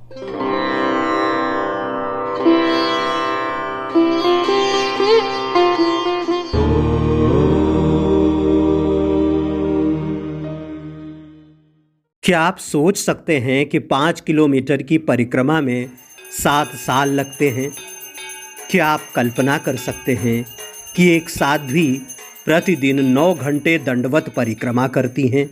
क्या आप सोच सकते हैं कि 5 किलोमीटर की परिक्रमा में 7 साल लगते हैं? क्या आप कल्पना कर सकते हैं कि एक साध्वी प्रतिदिन 9 घंटे दंडवत परिक्रमा करती हैं?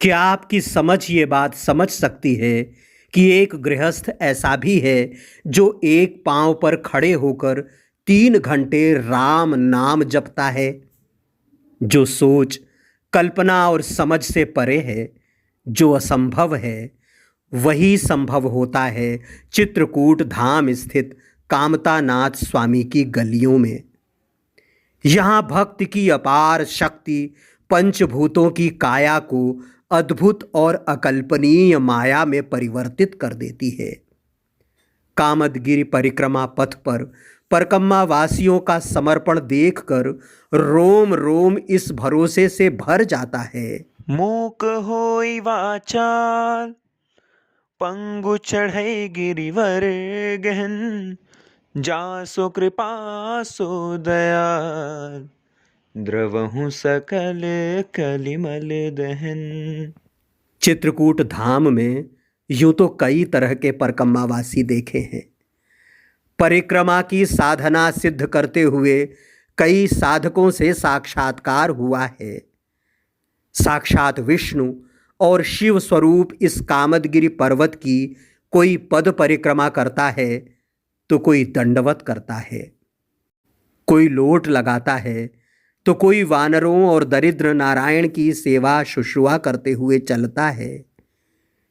क्या आपकी समझ ये बात समझ सकती है कि एक गृहस्थ ऐसा भी है जो एक पांव पर खड़े होकर 3 घंटे राम नाम जपता है? जो सोच, कल्पना और समझ से परे है, जो असंभव है, वही संभव होता है चित्रकूट धाम स्थित कामतानाथ स्वामी की गलियों में। यहाँ भक्त की अपार शक्ति पंचभूतों की काया को अद्भुत और अकल्पनीय माया में परिवर्तित कर देती है। कामदगिरि परिक्रमा पथ पर परकम्मा वासियों का समर्पण देखकर रोम रोम इस भरोसे से भर जाता है, मूक होई वाचाल, पंगु चढ़ई गिरिवर गहन, जासो कृपा सो दयाल, द्रवहु सकल कलिमल दहन। चित्रकूट धाम में यूं तो कई तरह के परकम्मावासी देखे हैं। परिक्रमा की साधना सिद्ध करते हुए कई साधकों से साक्षात्कार हुआ है। साक्षात विष्णु और शिव स्वरूप इस कामदगिरि पर्वत की कोई पद परिक्रमा करता है तो कोई दंडवत करता है, कोई लोट लगाता है तो कोई वानरों और दरिद्र नारायण की सेवा शुश्रूषा करते हुए चलता है।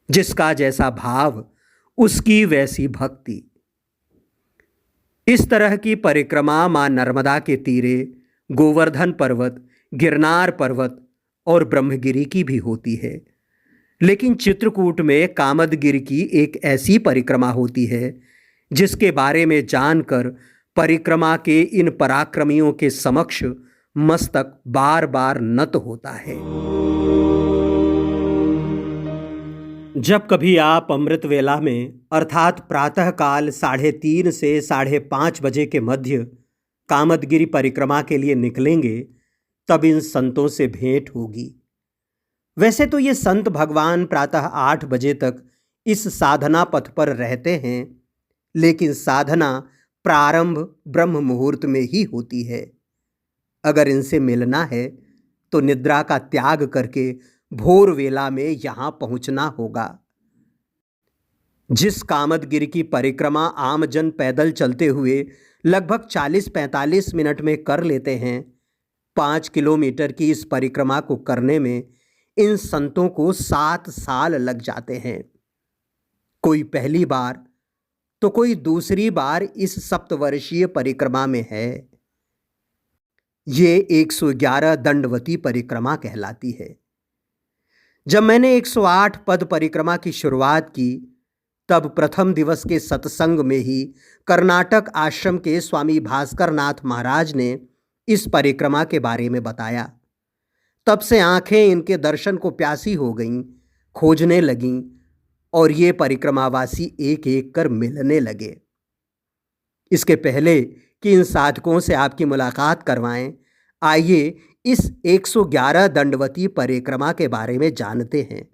जिसका जैसा भाव, उसकी वैसी भक्ति। इस तरह की परिक्रमा मां नर्मदा के तीरे गोवर्धन पर्वत, गिरनार पर्वत और ब्रह्मगिरि की भी होती है। लेकिन चित्रकूट में कामदगिरि की एक ऐसी परिक्रमा होती है जिसके बारे में जानकर परिक्रमा के इन पराक्रमियों के समक्ष मस्तक बार बार नत होता है। जब कभी आप अमृत वेला में अर्थात प्रातःकाल 3:30 से 5:30 बजे के मध्य कामदगिरि परिक्रमा के लिए निकलेंगे, तब इन संतों से भेंट होगी। वैसे तो ये संत भगवान प्रातः 8 बजे तक इस साधना पथ पर रहते हैं, लेकिन साधना प्रारंभ ब्रह्म मुहूर्त में ही होती है। अगर इनसे मिलना है तो निद्रा का त्याग करके भोर वेला में यहां पहुंचना होगा। जिस कामदगिरि की परिक्रमा आमजन पैदल चलते हुए लगभग 40-45 मिनट में कर लेते हैं, 5 किलोमीटर की इस परिक्रमा को करने में इन संतों को 7 साल लग जाते हैं। कोई पहली बार तो कोई दूसरी बार इस सप्तवर्षीय परिक्रमा में है। ये 111 दंडवती परिक्रमा कहलाती है। जब मैंने 108 पद परिक्रमा की शुरुआत की, तब प्रथम दिवस के सत्संग में ही कर्नाटक आश्रम के स्वामी भास्कर नाथ महाराज ने इस परिक्रमा के बारे में बताया। तब से आंखें इनके दर्शन को प्यासी हो गईं, खोजने लगीं और ये परिक्रमावासी एक एक कर मिलने लगे। इसके पहले कि इन साधकों से आपकी मुलाकात करवाएं, आइए इस 111 दंडवती परिक्रमा के बारे में जानते हैं।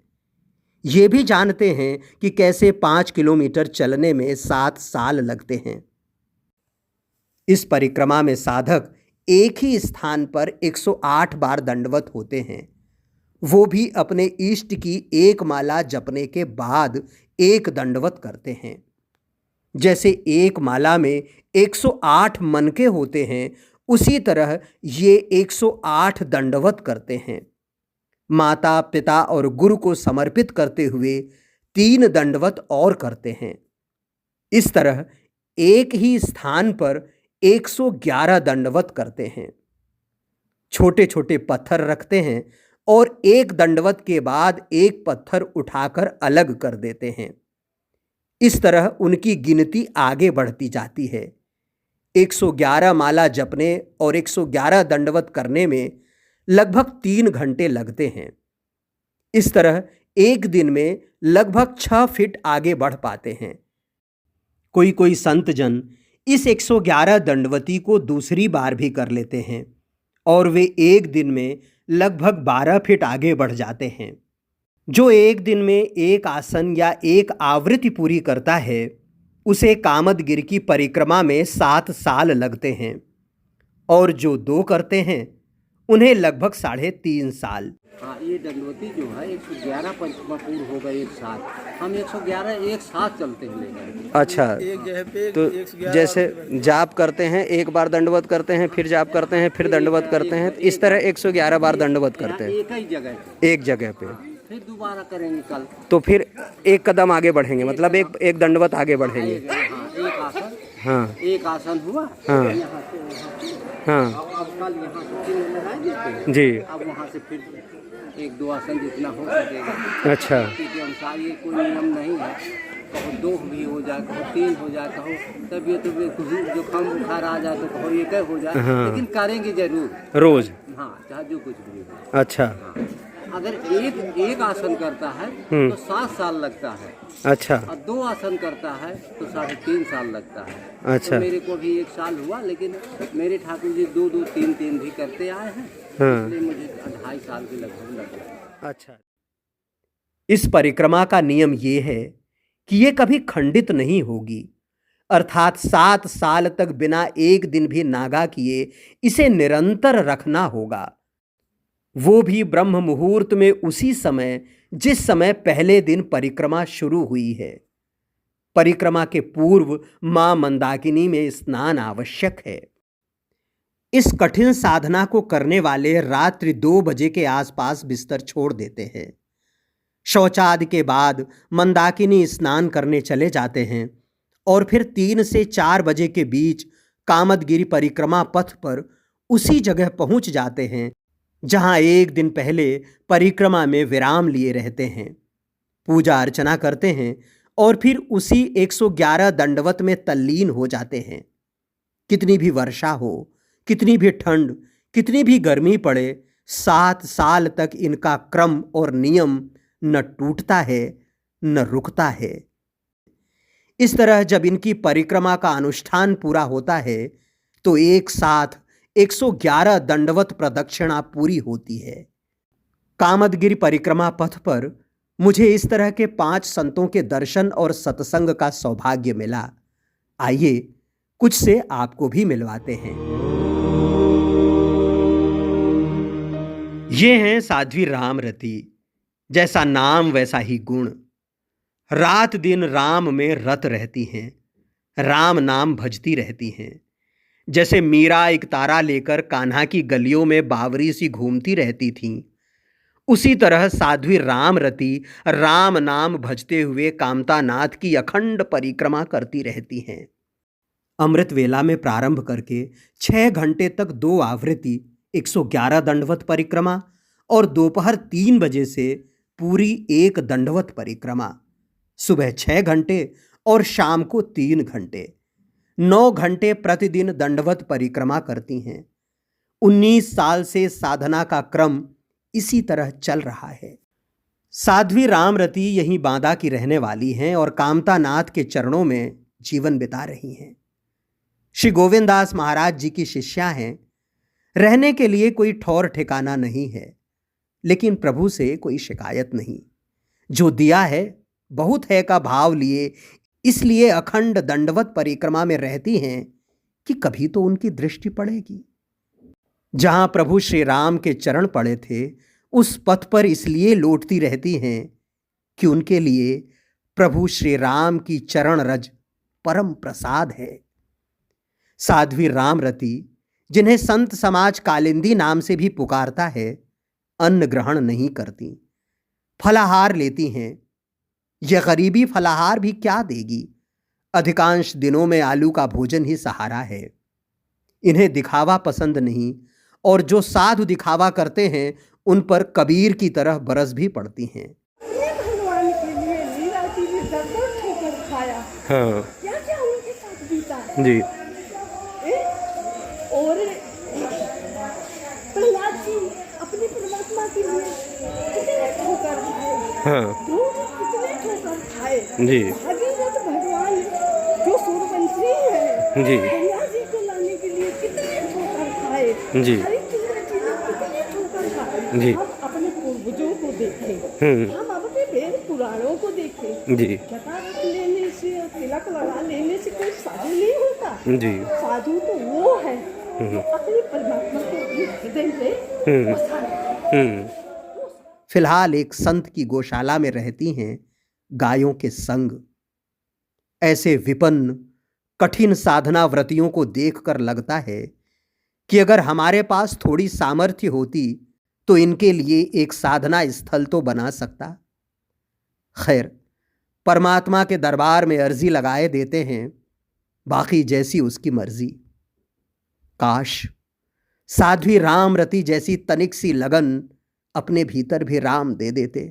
ये भी जानते हैं कि कैसे 5 किलोमीटर चलने में 7 साल लगते हैं। इस परिक्रमा में साधक एक ही स्थान पर 108 बार दंडवत होते हैं, वो भी अपने इष्ट की एक माला जपने के बाद एक दंडवत करते हैं। जैसे एक माला में 108 मनके होते हैं, उसी तरह ये 108 दंडवत करते हैं। माता पिता और गुरु को समर्पित करते हुए 3 दंडवत और करते हैं। इस तरह एक ही स्थान पर 111 दंडवत करते हैं। छोटे छोटे पत्थर रखते हैं और एक दंडवत के बाद एक पत्थर उठाकर अलग कर देते हैं। इस तरह उनकी गिनती आगे बढ़ती जाती है। 111 माला जपने और 111 दंडवत करने में लगभग 3 घंटे लगते हैं। इस तरह एक दिन में लगभग 6 फीट आगे बढ़ पाते हैं। कोई कोई संत जन इस 111 दंडवती को दूसरी बार भी कर लेते हैं और वे एक दिन में लगभग 12 फीट आगे बढ़ जाते हैं। जो एक दिन में एक आसन या एक आवृत्ति पूरी करता है उसे कामदगिरि की परिक्रमा में 7 साल लगते हैं और जो 2 करते हैं उन्हें लगभग 3.5 साल। हाँ, ये दंडवती जो है 111 परिक्रमा पूर्ण हो गए एक साथ। हम 111 एक साथ चलते हैं लेकर। अच्छा, तो जैसे जाप करते हैं, एक बार दंडवत करते हैं, फिर जाप करते हैं, फिर दंडवत करते हैं, इस तरह 111 बार दंडवत करते हैं एक ही जगह एक जगह पे। फिर दोबारा करेंगे कल। तो फिर एक कदम आगे बढ़ेंगे, मतलब एक दंडवत आगे बढ़ेंगे। हाँ, एक आसन। हाँ, एक आसन हुआ। हाँ, यहाँ से वहाँ से। हाँ, अब कल यहाँ से चिन्ह लगाएंगे जी। अब वहाँ से फिर 1-2 आसन जितना हो सकेगा। अच्छा, के अनुसार ये कोई नियम नहीं है। कहो 2 भी हो जाए, कहो 3 हो जाए, कहो तबीयत जो कम बुखार आ जाए तो कहो 1 हो जाए। हाँ। लेकिन करेंगे जरूर रोज। हाँ, चाहे जो कुछ भी हो। अच्छा, हाँ। अगर एक आसन करता है तो 7 साल लगता है। अच्छा, और 2 आसन करता है तो 3.5 साल लगता है। अच्छा। तो मेरे को भी 1 साल हुआ, लेकिन मेरे ठाकुर जी 2-2, 3-3 भी करते आए हैं। हाँ। इसलिए मुझे 2.5 साल के लगभग लगा। अच्छा। इस परिक्रमा का नियम ये है कि ये कभी खंडित नहीं होगी, अर्थात 7 साल तक बिना एक दिन भी नागा किए इसे निरंतर रखना होगा, वो भी ब्रह्म मुहूर्त में उसी समय जिस समय पहले दिन परिक्रमा शुरू हुई है। परिक्रमा के पूर्व मां मंदाकिनी में स्नान आवश्यक है। इस कठिन साधना को करने वाले रात्रि 2 बजे के आसपास बिस्तर छोड़ देते हैं। शौचादि के बाद मंदाकिनी स्नान करने चले जाते हैं और फिर 3 से 4 बजे के बीच कामदगिरि परिक्रमा पथ पर उसी जगह पहुंच जाते हैं जहां एक दिन पहले परिक्रमा में विराम लिए रहते हैं। पूजा अर्चना करते हैं और फिर उसी 111 दंडवत में तल्लीन हो जाते हैं। कितनी भी वर्षा हो, कितनी भी ठंड, कितनी भी गर्मी पड़े, 7 साल तक इनका क्रम और नियम न टूटता है न रुकता है। इस तरह जब इनकी परिक्रमा का अनुष्ठान पूरा होता है तो एक साथ 111 दंडवत प्रदक्षिणा पूरी होती है। कामदगिरि परिक्रमा पथ पर मुझे इस तरह के 5 संतों के दर्शन और सत्संग का सौभाग्य मिला। आइए कुछ से आपको भी मिलवाते हैं। ये हैं साध्वी रामरती। जैसा नाम वैसा ही गुण। रात दिन राम में रत रहती हैं, राम नाम भजती रहती हैं। जैसे मीरा एक तारा लेकर कान्हा की गलियों में बावरी सी घूमती रहती थीं, उसी तरह साध्वी रामरती राम नाम भजते हुए कामतानाथ की अखंड परिक्रमा करती रहती हैं। अमृत वेला में प्रारंभ करके 6 घंटे तक 2 आवृत्ति 111 दंडवत परिक्रमा और दोपहर 3 बजे से पूरी 1 दंडवत परिक्रमा, सुबह 6 घंटे और शाम को 3 घंटे, 9 घंटे प्रतिदिन दंडवत परिक्रमा करती हैं। 19 साल से साधना का क्रम इसी तरह चल रहा है। साध्वी रामरती यहीं बांदा की रहने वाली हैं और कामतानाथ के चरणों में जीवन बिता रही हैं। श्री गोविंददास महाराज जी की शिष्या हैं। रहने के लिए कोई ठौर ठिकाना नहीं है, लेकिन प्रभु से कोई शिकायत नहीं। जो दिया है बहुत है का भाव लिए इसलिए अखंड दंडवत परिक्रमा में रहती हैं कि कभी तो उनकी दृष्टि पड़ेगी। जहां प्रभु श्री राम के चरण पड़े थे उस पथ पर इसलिए लौटती रहती हैं कि उनके लिए प्रभु श्री राम की चरण रज परम प्रसाद है। साध्वी रामरती, जिन्हें संत समाज कालिंदी नाम से भी पुकारता है, अन्न ग्रहण नहीं करती, फलाहार लेती हैं। यह गरीबी फलाहार भी क्या देगी? अधिकांश दिनों में आलू का भोजन ही सहारा है। इन्हें दिखावा पसंद नहीं और जो साधु दिखावा करते हैं उन पर कबीर की तरह बरस भी पड़ती हैं। भगवान के लिए लीला जी ने दर्द ठोकर खाया। हाँ क्या क्या उनके साथ बीता जी। और प्रहलाद जी अपनी परमात्मा के लिए कितने ठोकर खाए। हाँ रोज कितने ठोकर खाए। जी भागीरथ भगवान जो सूर्यवंशी है, जी गंगा जी को लाने के लिए कितने ठोकर खाए। जी हरिश्चंद्र जी ने कितने ठोकर खाए। जी हम अपने पूर्वजों को देखें, हम्म हम अपने वेद पुराणों को देखें। जी जटा रख लेने से और तिलक लगा लेने से कोई साधु नहीं होता। जी साधु तो वो है जो अपने परमात्मा को अपने हृदय में बसा ले। फिलहाल एक संत की गौशाला में रहती हैं गायों के संग। ऐसे विपन्न कठिन साधना व्रतियों को देखकर लगता है कि अगर हमारे पास थोड़ी सामर्थ्य होती तो इनके लिए एक साधना स्थल तो बना सकता। खैर, परमात्मा के दरबार में अर्जी लगाए देते हैं, बाकी जैसी उसकी मर्जी। काश साध्वी रामरति जैसी तनिक सी लगन अपने भीतर भी राम दे देते,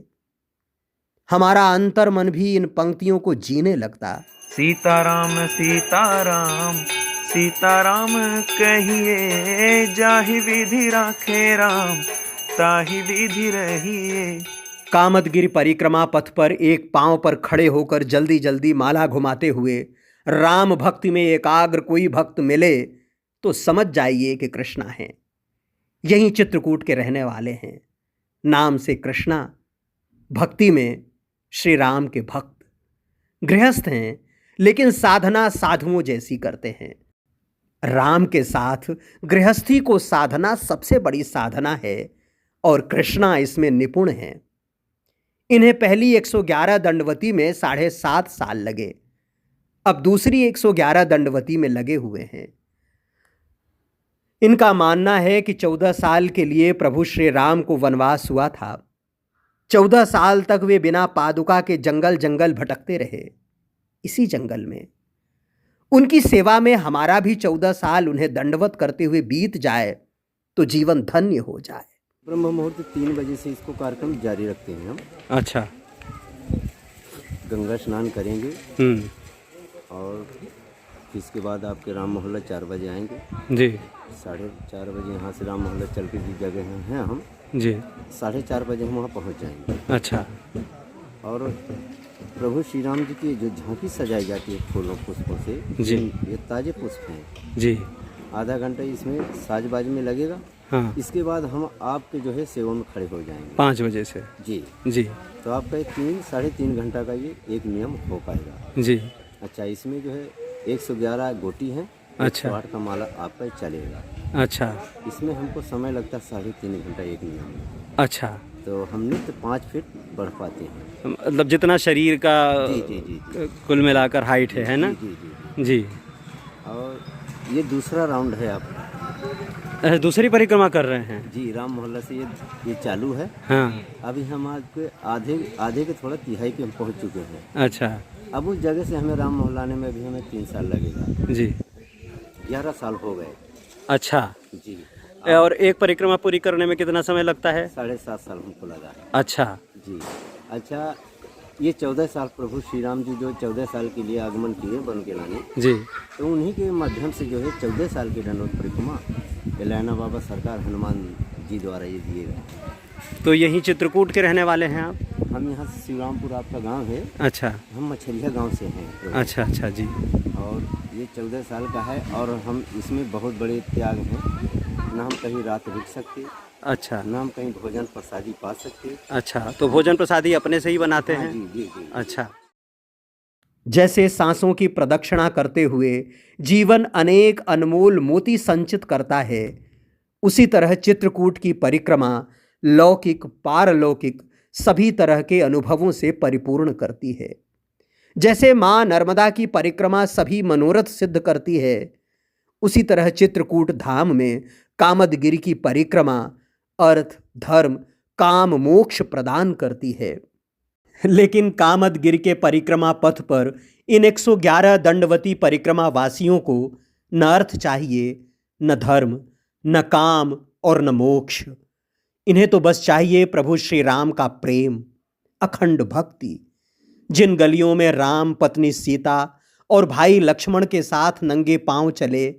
हमारा अंतर मन भी इन पंक्तियों को जीने लगता। सीताराम सीताराम सीताराम कहिए, जाहि विधि राखे राम ताहि विधि रहिए। कामदगिरि परिक्रमा पथ पर एक पांव पर खड़े होकर जल्दी जल्दी माला घुमाते हुए राम भक्ति में एकाग्र कोई भक्त मिले तो समझ जाइए कि कृष्णा हैं। यही चित्रकूट के रहने वाले हैं, नाम से कृष्णा, भक्ति में श्री राम के भक्त। गृहस्थ हैं लेकिन साधना साधुओं जैसी करते हैं। राम के साथ गृहस्थी को साधना सबसे बड़ी साधना है और कृष्णा इसमें निपुण हैं। इन्हें पहली 111 दंडवती में 7.5 साल लगे, अब दूसरी 111 दंडवती में लगे हुए हैं। इनका मानना है कि 14 साल के लिए प्रभु श्री राम को वनवास हुआ था। 14 साल तक वे बिना पादुका के जंगल जंगल भटकते रहे। इसी जंगल में उनकी सेवा में हमारा भी 14 साल उन्हें दंडवत करते हुए बीत जाए तो जीवन धन्य हो जाए। ब्रह्म मुहूर्त 3 बजे से इसको कार्यक्रम जारी रखते हैं हम। अच्छा। गंगा स्नान करेंगे और इसके बाद आपके राम मोहल्ला 4 बजे आएंगे जी। 4:30 बजे यहाँ से राम मोहल्ला चल के जिस जगह हैं हम जी 4:30 बजे हम वहाँ पहुँच जाएंगे। अच्छा। और प्रभु श्री राम जी की जो झांकी सजाई जाती है फूलों पुष्पों से जी। ये ताजे पुष्प हैं जी। आधा घंटा इसमें साजबाज में लगेगा। हाँ। इसके बाद हम आपके जो है सेवा में खड़े हो जाएंगे 5 बजे से। जी जी। तो आपका 3-3.5 घंटा का ये एक नियम हो पाएगा। जी। अच्छा, इसमें जो है 111 गोटी है। अच्छा। 108 का माला आपका चलेगा। अच्छा। इसमें हमको समय लगता है 3.5 घंटा एक नियम में। अच्छा। तो हम नित्य 5 फीट बढ़ पाते हैं। मतलब जितना शरीर का जी जी जी जी कुल मिलाकर हाइट है ना? जी जी जी। जी। और ये दूसरा राउंड है आपका। दूसरी परिक्रमा कर रहे हैं जी, राम मोहल्ला से ये चालू है। हाँ। अभी हम आपके आधे के थोड़ा तिहाई पे हम पहुंच चुके हैं। अच्छा। अब उस जगह से हमें राम मोहल्ला आने में अभी हमें 3 साल लगेगा। जी। 11 साल हो गए। अच्छा। जी। और एक परिक्रमा पूरी करने में कितना समय लगता है? 7.5 साल हमको लगा है। अच्छा जी। अच्छा, ये 14 साल प्रभु श्री राम जी जो 14 साल के लिए आगमन किए बन के लाने, जी। तो उन्हीं के माध्यम से जो है 14 साल की दंडवत परिक्रमा एलाना बाबा सरकार हनुमान जी द्वारा ये दिए गए। तो यहीं चित्रकूट के रहने वाले हैं आप? हम यहाँ से शिवरामपुर आपका गांव है। अच्छा। हम मछलिया गांव से हैं। अच्छा अच्छा जी। और ये 14 साल का है और हम इसमें बहुत बड़े त्याग हैं। ना हम कहीं रात रुक सकते, अच्छा। ना हम कहीं भोजन प्रसादी पा सकते। अच्छा, तो भोजन प्रसादी अपने से ही बनाते हाँ, हैं? जी जी जी। अच्छा। जैसे सांसों की प्रदक्षिणा करते हुए जीवन अनेक अनमोल मोती संचित करता है, उसी तरह चित्रकूट की परिक्रमा लौकिक पारलौकिक सभी तरह के अनुभवों से परिपूर्ण करती है। जैसे मां नर्मदा की परिक्रमा सभी मनोरथ सिद्ध करती है, उसी तरह चित्रकूट धाम में कामदगिरि की परिक्रमा अर्थ धर्म काम मोक्ष प्रदान करती है। लेकिन कामदगिरि के परिक्रमा पथ पर इन 111 दंडवती परिक्रमा वासियों को न अर्थ चाहिए, न धर्म, न काम और न मोक्ष। इन्हें तो बस चाहिए प्रभु श्री राम का प्रेम, अखंड भक्ति। जिन गलियों में राम पत्नी सीता और भाई लक्ष्मण के साथ नंगे पांव चले,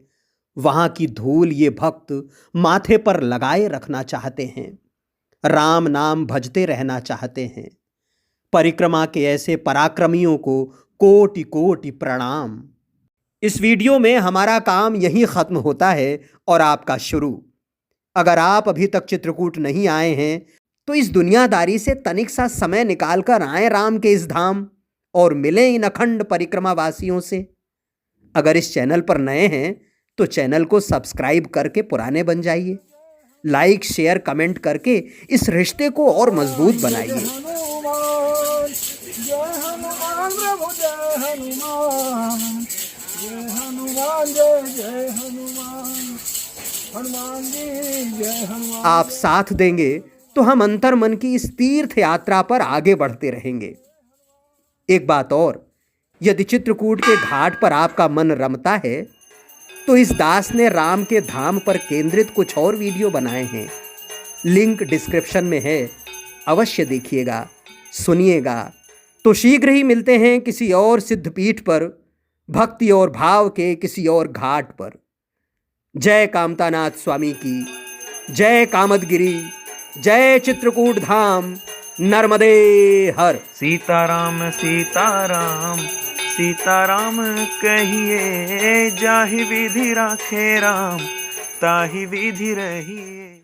वहां की धूल ये भक्त माथे पर लगाए रखना चाहते हैं, राम नाम भजते रहना चाहते हैं। परिक्रमा के ऐसे पराक्रमियों को कोटि कोटि प्रणाम। इस वीडियो में हमारा काम यहीं ख़त्म होता है और आपका शुरू। अगर आप अभी तक चित्रकूट नहीं आए हैं तो इस दुनियादारी से तनिक सा समय निकाल कर आए राम के इस धाम और मिलें इन अखंड परिक्रमा वासियों से। अगर इस चैनल पर नए हैं तो चैनल को सब्सक्राइब करके पुराने बन जाइए। लाइक शेयर कमेंट करके इस रिश्ते को और मजबूत बनाइए। आप साथ देंगे तो हम अंतर मन की इस तीर्थ यात्रा पर आगे बढ़ते रहेंगे। एक बात और, यदि चित्रकूट के घाट पर आपका मन रमता है तो इस दास ने राम के धाम पर केंद्रित कुछ और वीडियो बनाए हैं। लिंक डिस्क्रिप्शन में है, अवश्य देखिएगा, सुनिएगा। तो शीघ्र ही मिलते हैं किसी और सिद्धपीठ पर, भक्ति और भाव के किसी और घाट पर। जय कामतानाथ स्वामी की, जय कामदगिरी, जय चित्रकूट धाम, नर्मदे हर। सीताराम सीताराम सीताराम कहिए, जाहि विधि राखे राम, ताहि विधि रहिए।